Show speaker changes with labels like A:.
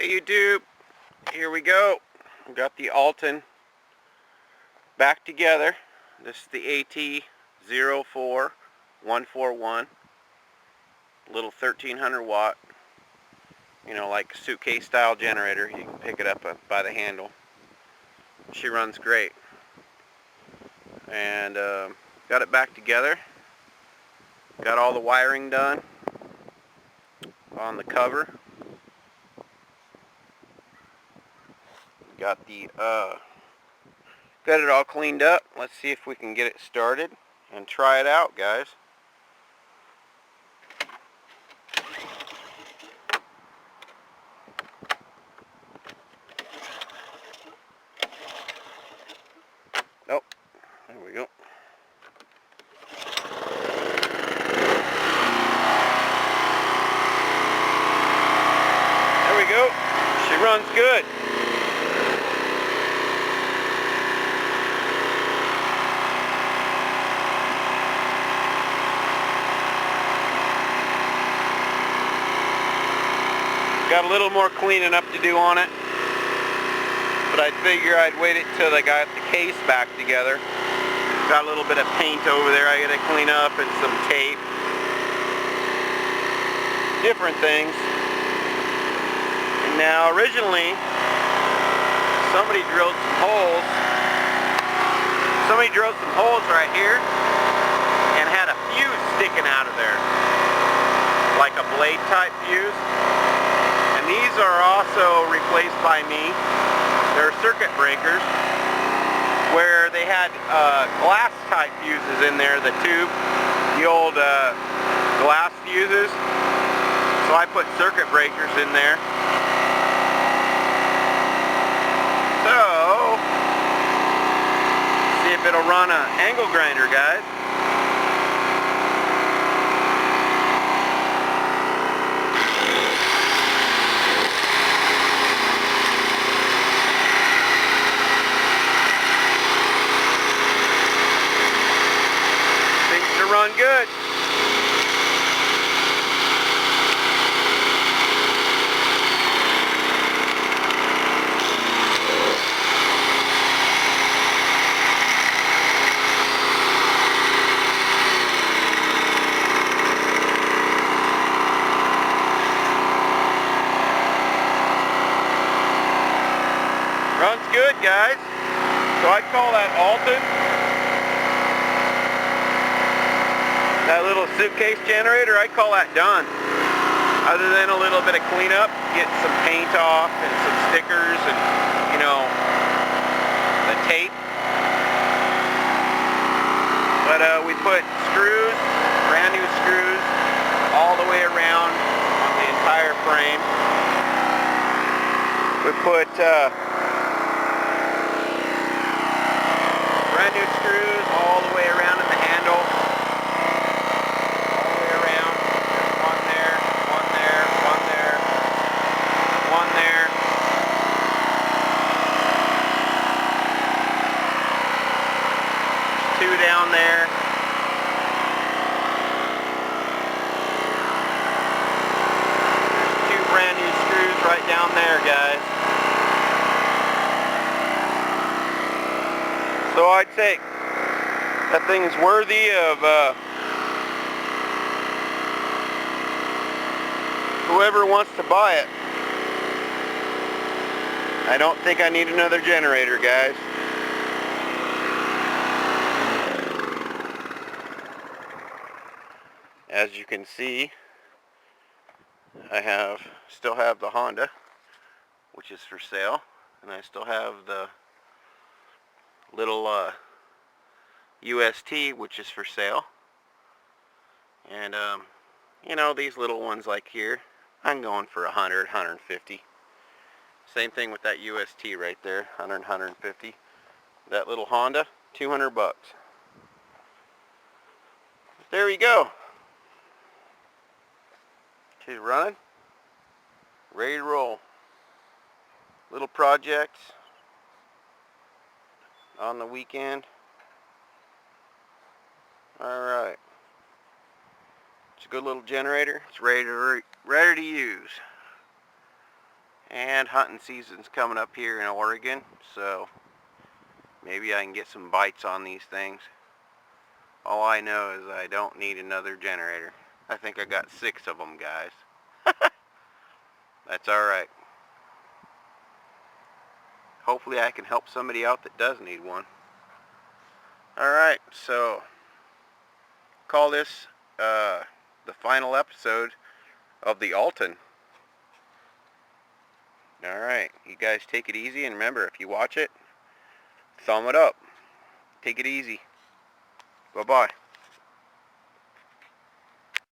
A: Hey YouTube, here we go. We got the Alton back together. This is the AT04141, little 1300 watt, like a suitcase style generator. You can pick it up by the handle. She runs great. And got it back together. Got all the wiring done on the cover. Got it all cleaned up. Let's see if we can get it started and try it out, guys. Oh, there we go. There we go. She runs good. Got a little more cleaning up to do on it, but I figure I'd wait it till I got the case back together. Got a little bit of paint over there I gotta clean up and some tape. Different things. And now originally, somebody drilled some holes. Somebody drilled some holes right here and had a fuse sticking out of there. Like a blade type fuse. And these are also replaced by me. They're circuit breakers where they had glass type fuses in there, the tube, the old glass fuses. So I put circuit breakers in there. So, see if it'll run an angle grinder, guys. Run good. Runs good, guys. So I'd call that Alton. That little suitcase generator, I call that done. Other than a little bit of cleanup, get some paint off and some stickers and, the tape. But we put screws, brand new screws, all the way around on the entire frame. We put brand new screws all the way around in the handle. Two down there. Two brand new screws right down there, guys. So I'd say that thing's worthy of whoever wants to buy it. I don't think I need another generator, guys. As you can see, I still have the Honda, which is for sale, and I still have the little UST, which is for sale. And these little ones like here, I'm going for 100, 150. Same thing with that UST right there, 100, 150. That little Honda, 200 bucks. There you go. She's running, ready to roll. Little projects on the weekend. Alright. It's a good little generator. It's ready to use. And hunting season's coming up here in Oregon, so maybe I can get some bites on these things. All I know is I don't need another generator. I think I got 6 of them, guys. That's alright. Hopefully I can help somebody out that does need one. Alright, so call this the final episode of the Alton. Alright, you guys take it easy, and remember, if you watch it, thumb it up. Take it easy. Bye-bye.